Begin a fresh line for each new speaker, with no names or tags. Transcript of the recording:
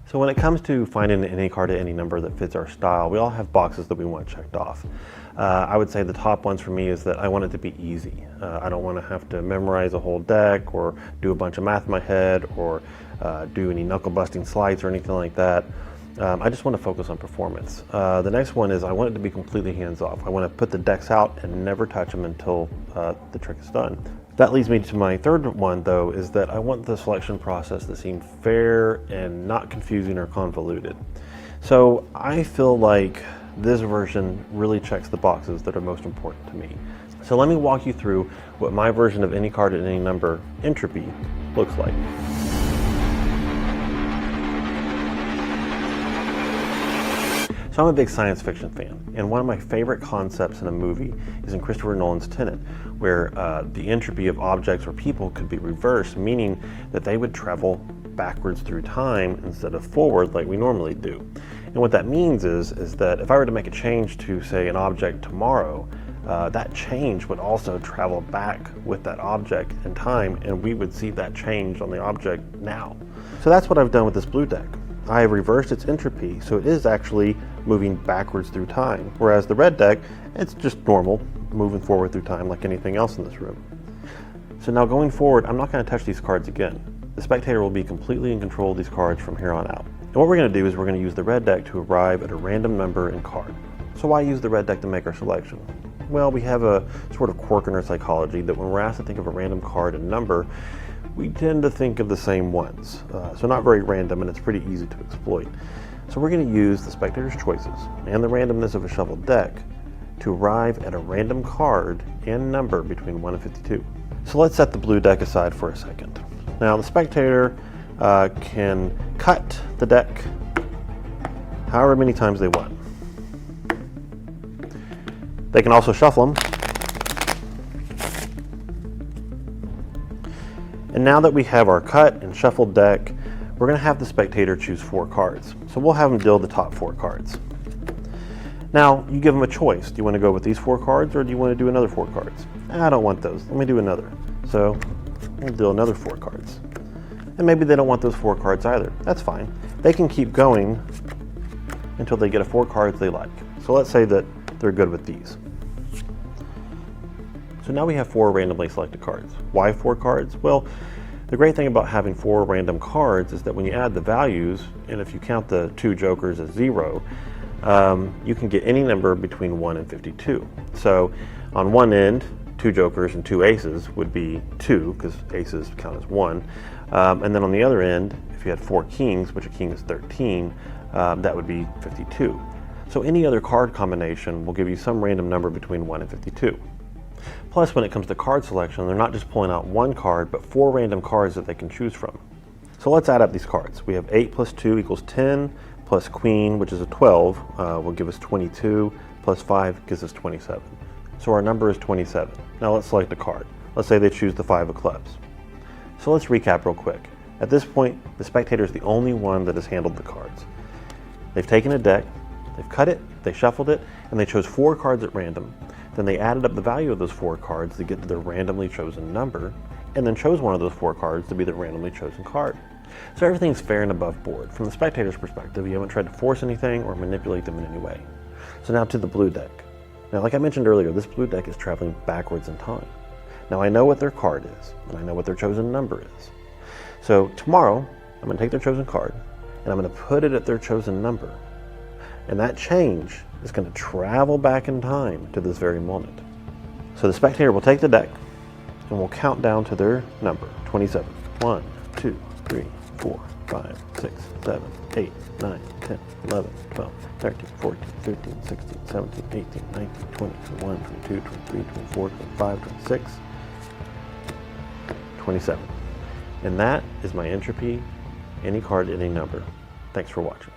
So when it comes to finding any card at any number that fits our style, we all have boxes that we want checked off. I would say the top ones for me is that I want it to be easy. I don't want to have to memorize a whole deck or do a bunch of math in my head or do any knuckle busting slides or anything like that. I just want to focus on performance. The next one is I want it to be completely hands-off. I want to put the decks out and never touch them until the trick is done. That leads me to my third one, though, is that I want the selection process to seem fair and not confusing or convoluted. So I feel like this version really checks the boxes that are most important to me. So let me walk you through what my version of any card at any number, Entropy, looks like. So I'm a big science fiction fan, and one of my favorite concepts in a movie is in Christopher Nolan's Tenet, where the entropy of objects or people could be reversed, meaning that they would travel backwards through time instead of forward like we normally do. And what that means is that if I were to make a change to, say, an object tomorrow, that change would also travel back with that object in time, and we would see that change on the object now. So that's what I've done with this blue deck. I have reversed its entropy, so it is actually moving backwards through time, whereas the red deck, it's just normal, moving forward through time like anything else in this room. So now going forward, I'm not going to touch these cards again. The spectator will be completely in control of these cards from here on out. And what we're going to do is we're going to use the red deck to arrive at a random number and card. So why use the red deck to make our selection? Well, we have a sort of quirk in our psychology that when we're asked to think of a random card and number, we tend to think of the same ones. So not very random, and it's pretty easy to exploit. So we're going to use the spectator's choices and the randomness of a shuffled deck to arrive at a random card and number between 1 and 52. So let's set the blue deck aside for a second. Now the spectator can cut the deck however many times they want. They can also shuffle them. And now that we have our cut and shuffled deck, we're going to have the spectator choose 4 cards. So we'll have them deal the top 4 cards. Now, you give them a choice. Do you want to go with these 4 cards or do you want to do another 4 cards? I don't want those. Let me do another. So we'll deal another 4 cards. And maybe they don't want those 4 cards either. That's fine. They can keep going until they get a 4 cards they like. So let's say that they're good with these. So now we have 4 randomly selected cards. Why 4 cards? Well, the great thing about having 4 random cards is that when you add the values, and if you count the 2 jokers as 0, you can get any number between 1 and 52. So on one end, 2 jokers and 2 aces would be 2, because aces count as 1. And then on the other end, if you had 4 kings, which a king is 13, that would be 52. So any other card combination will give you some random number between 1 and 52. Plus, when it comes to card selection, they're not just pulling out 1 card, but 4 random cards that they can choose from. So let's add up these cards. We have 8 plus 2 equals 10, plus queen, which is a 12, will give us 22, plus 5 gives us 27. So our number is 27. Now let's select a card. Let's say they choose the 5 of clubs. So let's recap real quick. At this point, the spectator is the only one that has handled the cards. They've taken a deck, they've cut it, they shuffled it, and they chose 4 cards at random. Then they added up the value of those 4 cards to get to their randomly chosen number, and then chose one of those 4 cards to be the randomly chosen card. So everything's fair and above board. From the spectator's perspective, you haven't tried to force anything or manipulate them in any way. So now to the blue deck. Now, like I mentioned earlier, this blue deck is traveling backwards in time. Now I know what their card is, and I know what their chosen number is. So tomorrow, I'm going to take their chosen card, and I'm going to put it at their chosen number. And that change is going to travel back in time to this very moment. So the spectator will take the deck and will count down to their number, 27. 1, 2, 3, 4, 5, 6, 7, 8, 9, 10, 11, 12, 13, 14, 15, 16, 17, 18, 19, 20, 21, 22, 23, 24, 25, 26, 27. And that is my entropy, any card, any number. Thanks for watching.